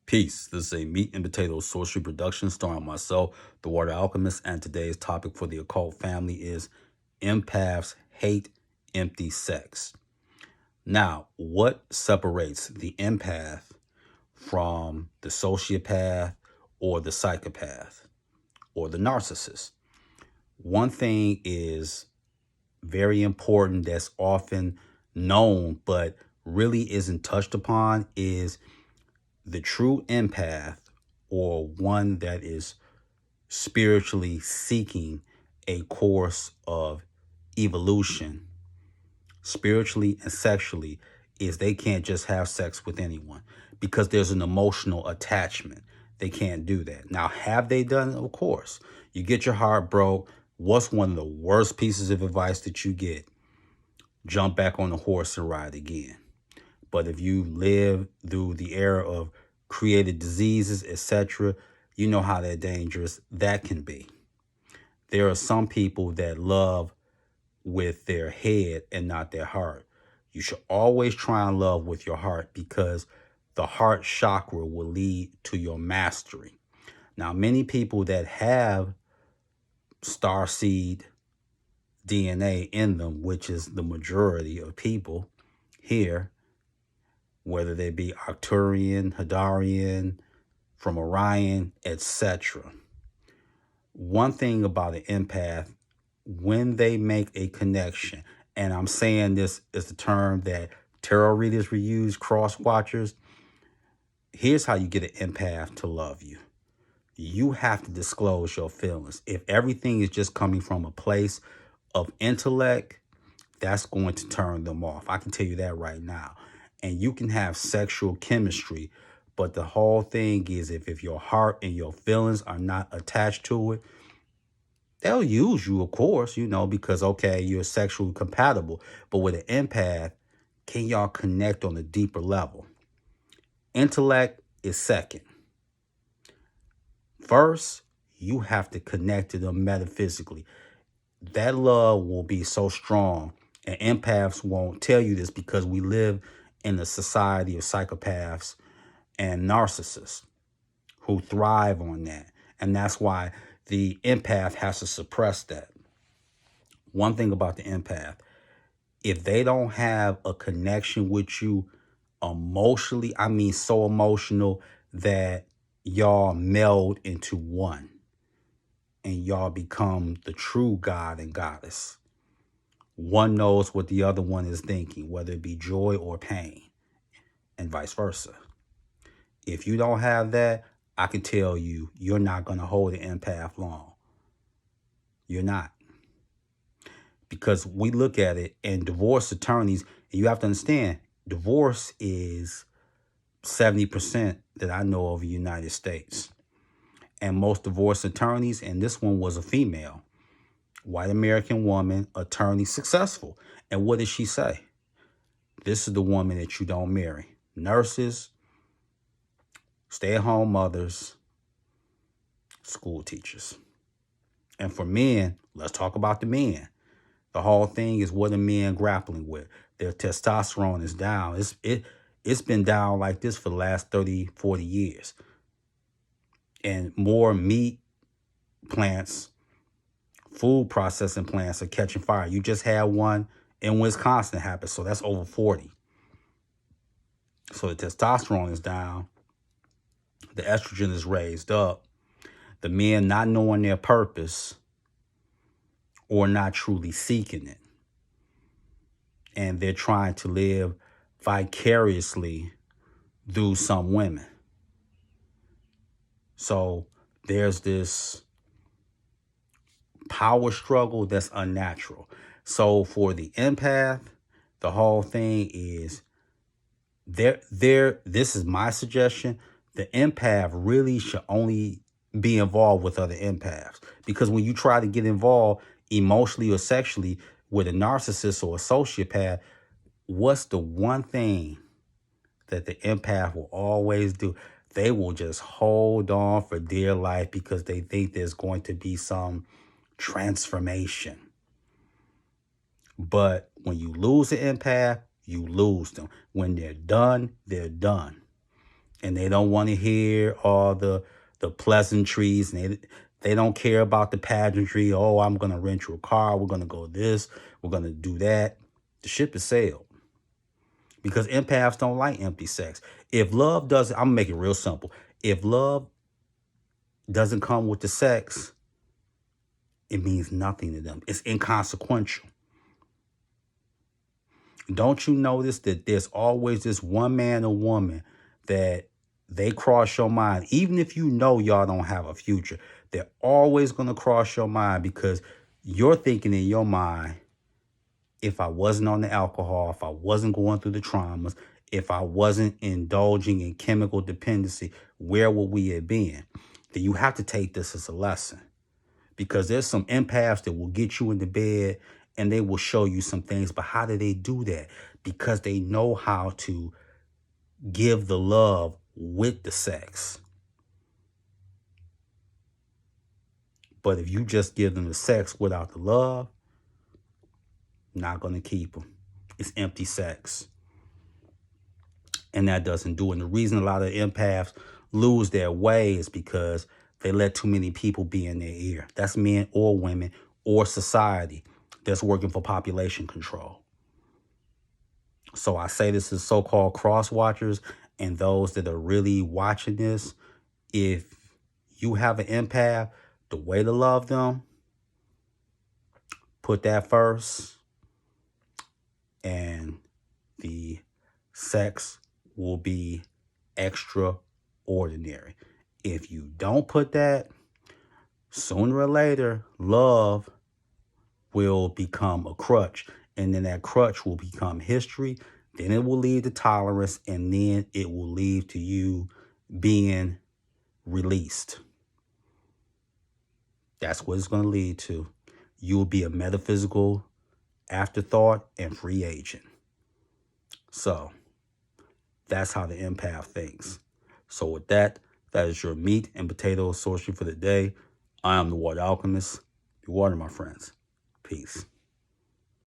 Peace. This is a meat and potatoes sorcery production starring myself, the Water Alchemist, and today's topic for the occult family is empaths hate empty sex. Now, what separates the empath from the sociopath or the psychopath or the narcissist? One thing is very important that's often known but really isn't touched upon is the true empath, or one that is spiritually seeking a course of evolution, spiritually and sexually, is they can't just have sex with anyone because there's an emotional attachment. They can't do that. Now, have they done it? Of course. You get your heart broke. What's one of the worst pieces of advice that you get? Jump back on the horse and ride again. But if you live through the era of created diseases, etc., you know how that dangerous that can be. There are some people that love with their head and not their heart. You should always try and love with your heart because the heart chakra will lead to your mastery. Now, many people that have starseed DNA in them, which is the majority of people here, whether they be Arcturian, Hadarian, from Orion, etc. One thing about an empath, when they make a connection, and I'm saying this is the term that tarot readers will use, cross watchers, here's how you get an empath to love you. You have to disclose your feelings. If everything is just coming from a place of intellect, that's going to turn them off. I can tell you that right now. And you can have sexual chemistry, but the whole thing is if your heart and your feelings are not attached to it, they'll use you, of course, because, okay, you're sexually compatible. But with an empath, can y'all connect on a deeper level? Intellect is second. First, you have to connect to them metaphysically. That love will be so strong. And empaths won't tell you this because we live in a society of psychopaths and narcissists who thrive on that. And that's why the empath has to suppress that. One thing about the empath, if they don't have a connection with you emotionally, I mean so emotional that y'all meld into one and y'all become the true god and goddess. One knows what the other one is thinking, whether it be joy or pain, and vice versa. If you don't have that, I can tell you, you're not going to hold an empath long. You're not. Because we look at it, and divorce attorneys, and you have to understand, divorce is 70% that I know of in the United States. And most divorce attorneys, and this one was a female, white American woman, attorney, successful. And what did she say? This is the woman that you don't marry. Nurses, stay-at-home mothers, school teachers. And for men, let's talk about the men. The whole thing is what are men grappling with? Their testosterone is down. It's been down like this for the last 30, 40 years. And more meat plants, food processing plants are catching fire. You just had one in Wisconsin happen, so that's over 40. So the testosterone is down. The estrogen is raised up. The men not knowing their purpose or not truly seeking it. And they're trying to live vicariously through some women. So there's this power struggle that's unnatural. So for the empath, the whole thing is this is my suggestion. The empath really should only be involved with other empaths, because when you try to get involved emotionally or sexually with a narcissist or a sociopath, what's the one thing that the empath will always do? They will just hold on for dear life because they think there's going to be some transformation. But when you lose an empath, you lose them. When they're done, they're done. and they don't want to hear all the pleasantries, and they don't care about the pageantry. Oh, I'm gonna rent you a car. We're gonna go this. We're gonna do that. The ship has sailed because empaths don't like empty sex. If love doesn't, I'm gonna make it real simple. If love doesn't come with the sex, it means nothing to them. It's inconsequential. Don't you notice that there's always this one man or woman that they cross your mind, even if you know y'all don't have a future, they're always going to cross your mind because you're thinking in your mind, if I wasn't on the alcohol, if I wasn't going through the traumas, if I wasn't indulging in chemical dependency, where would we have been? Then you have to take this as a lesson, because there's some empaths that will get you into bed and they will show you some things. But how do they do that? Because they know how to give the love with the sex. But if you just give them the sex without the love, not going to keep them. It's empty sex. And that doesn't do it. And the reason a lot of empaths lose their way is because they let too many people be in their ear. That's men or women or society that's working for population control. So I say this is so-called cross-watchers and those that are really watching this. If you have an empath, the way to love them, put that first, and the sex will be extraordinary. If you don't put that, sooner or later, love will become a crutch, and then that crutch will become history. Then it will lead to tolerance, and then it will lead to you being released. That's what it's going to lead to. You'll be a metaphysical afterthought and free agent. So that's how the empath thinks. So with that, that is your meat and potato sorcery for the day. I am the Water Alchemist. Be water, my friends. Peace.